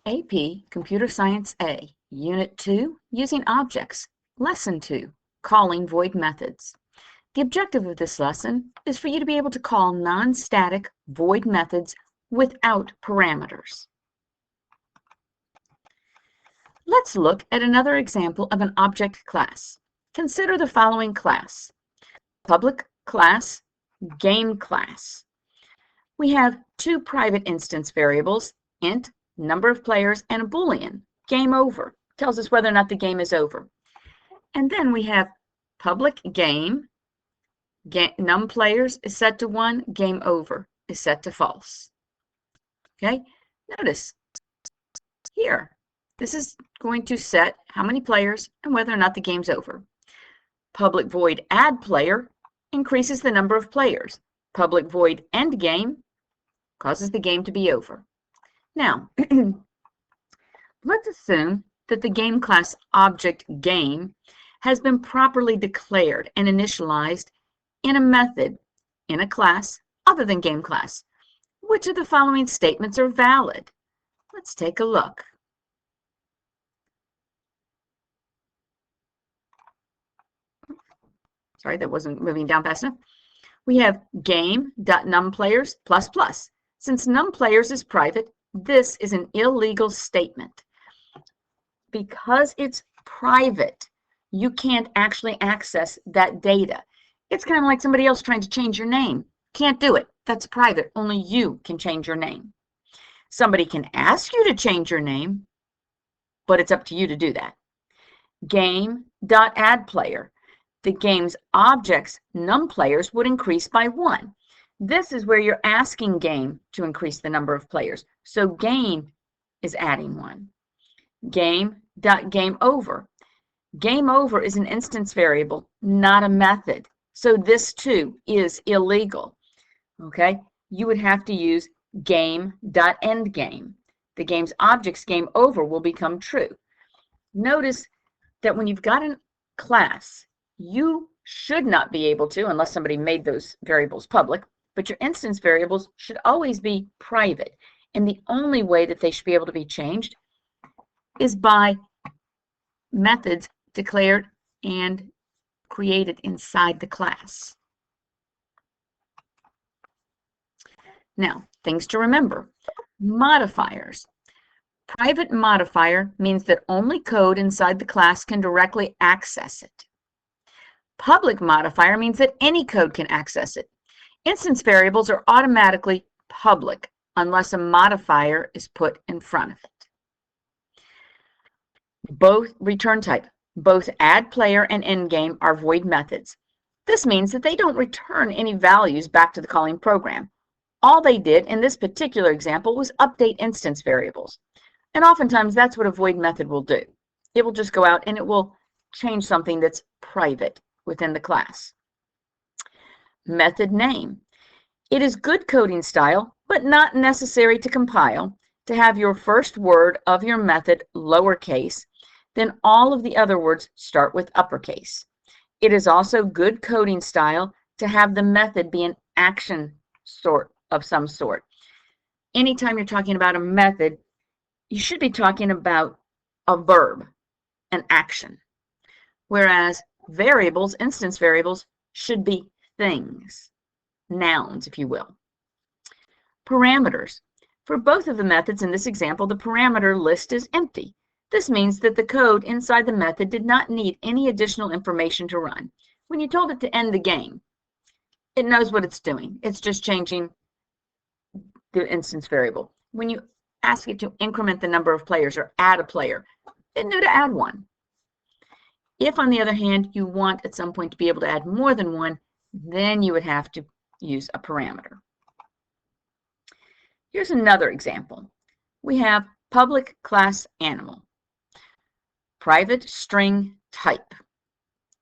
AP Computer Science A, Unit 2, Using Objects, Lesson 2, Calling Void Methods. The objective of this lesson is for you to be able to call non-static void methods without parameters. Let's look at another example of an object class. Consider the following class: public class, game class. We have two private instance variables, int, number of players, and a boolean, game over, tells us whether or not the game is over. And then we have public game, num players is set to 1, game over is set to false. Okay, notice here, this is going to set how many players and whether or not the game's over. Public void add player increases the number of players. Public void end game causes the game to be over. Now, let's assume that the game class object game has been properly declared and initialized in a method in a class other than game class. Which of the following statements are valid? Let's take a look. Sorry, that wasn't moving down fast enough. We have game.numplayers++. Since numplayers is private, this is an illegal statement. Because it's private, you can't actually access that data. It's kind of like somebody else trying to change your name. Can't do it. That's private. Only you can change your name. Somebody can ask you to change your name, but it's up to you to do that. Game.addPlayer. The game's objects, numplayers, would increase by 1. This is where you're asking game to increase the number of players. So game is adding 1. Game.gameOver. Game over is an instance variable, not a method. So this too is illegal. Okay, you would have to use game.endGame. The game's objects game over will become true. Notice that when you've got a class, you should not be able to, unless somebody made those variables public, but your instance variables should always be private. And the only way that they should be able to be changed is by methods declared and created inside the class. Now, things to remember. Modifiers. Private modifier means that only code inside the class can directly access it. Public modifier means that any code can access it. Instance variables are automatically public unless a modifier is put in front of it. Both return type, both add player and endgame are void methods. This means that they don't return any values back to the calling program. All they did in this particular example was update instance variables. And oftentimes that's what a void method will do. It will just go out and it will change something that's private within the class. Method name. It is good coding style, but not necessary to compile, to have your first word of your method lowercase, then all of the other words start with uppercase. It is also good coding style to have the method be an action sort of some sort. Anytime you're talking about a method, you should be talking about a verb, an action. Whereas variables, instance variables, should be things, nouns, if you will. Parameters. For both of the methods in this example, the parameter list is empty. This means that the code inside the method did not need any additional information to run. When you told it to end the game, it knows what it's doing. It's just changing the instance variable. When you ask it to increment the number of players or add a player, it knew to add 1. If, on the other hand, you want at some point to be able to add more than 1, then you would have to use a parameter. Here's another example. We have public class animal, private string type.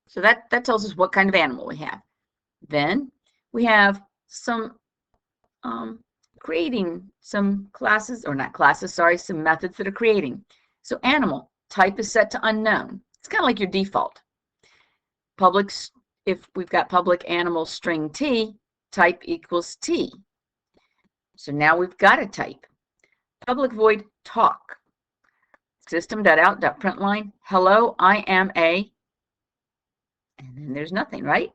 So that tells us what kind of animal we have. Then we have some creating some classes, or not classes, sorry, some methods that are creating. So animal type is set to unknown. It's kind of like your default. Public, if we've got public animal string t, type equals t. So now we've got a type. Public void talk. system.out.println, hello, I am a, and then there's nothing, right?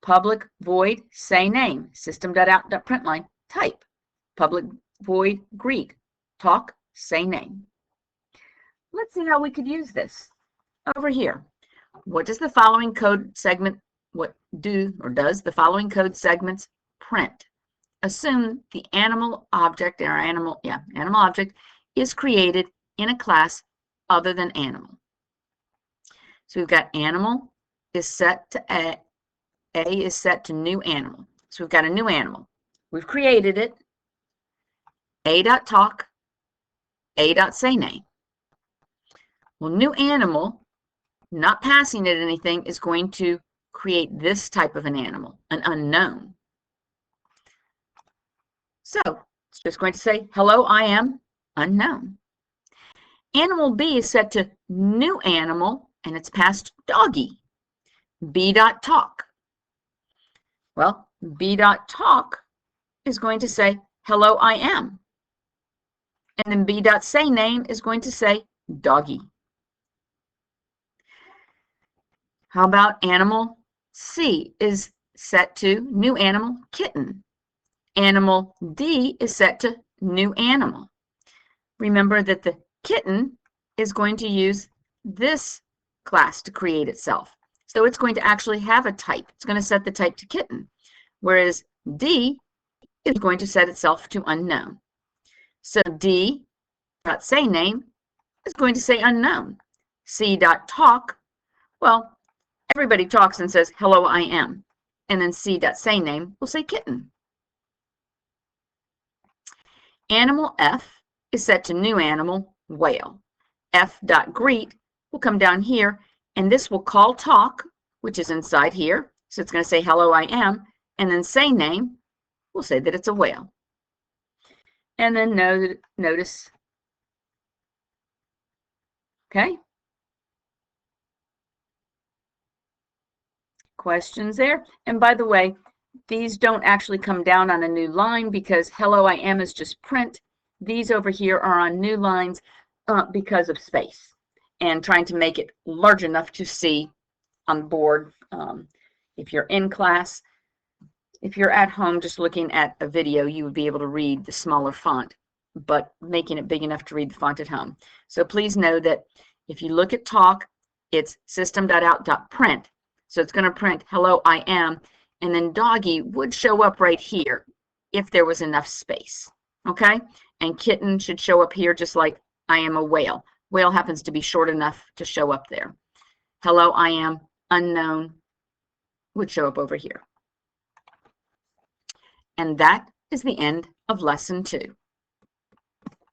Public void say name, system.out.println, type, public void greet, talk, say name. Let's see how we could use this over here. What does the following code segment does the following code segments print? Assume the animal object, or animal object is created in a class other than animal. So we've got animal is set to A is set to new animal. So we've got a new animal. We've created it. A.talk, A.say name. Well, new animal, not passing it anything, is going to create this type of an animal, an unknown. So it's just going to say, hello, I am unknown. Animal B is set to new animal, and it's passed doggy. B.talk. Well, B.talk is going to say, hello, I am. And then B.say name is going to say doggy. How about animal C is set to new animal, kitten. Animal D is set to new animal. Remember that the kitten is going to use this class to create itself. So it's going to actually have a type. It's going to set the type to kitten, whereas D is going to set itself to unknown. So D.say name is going to say unknown. C.talk, well, everybody talks and says, hello, I am. And then C.say name will say kitten. Animal F is set to new animal, whale. F.greet will come down here, and this will call talk, which is inside here. So it's going to say, hello, I am. And then say name will say that it's a whale. And then notice, okay? Questions there? And by the way, these don't actually come down on a new line because hello, I am is just print. These over here are on new lines because of space and trying to make it large enough to see on the board. If you're in class, if you're at home just looking at a video, you would be able to read the smaller font, but making it big enough to read the font at home. So please know that if you look at talk, it's system.out.print. So it's going to print hello, I am, and then doggy would show up right here if there was enough space, okay? And kitten should show up here just like I am a whale. Whale happens to be short enough to show up there. Hello, I am, unknown would show up over here. And that is the end of lesson 2.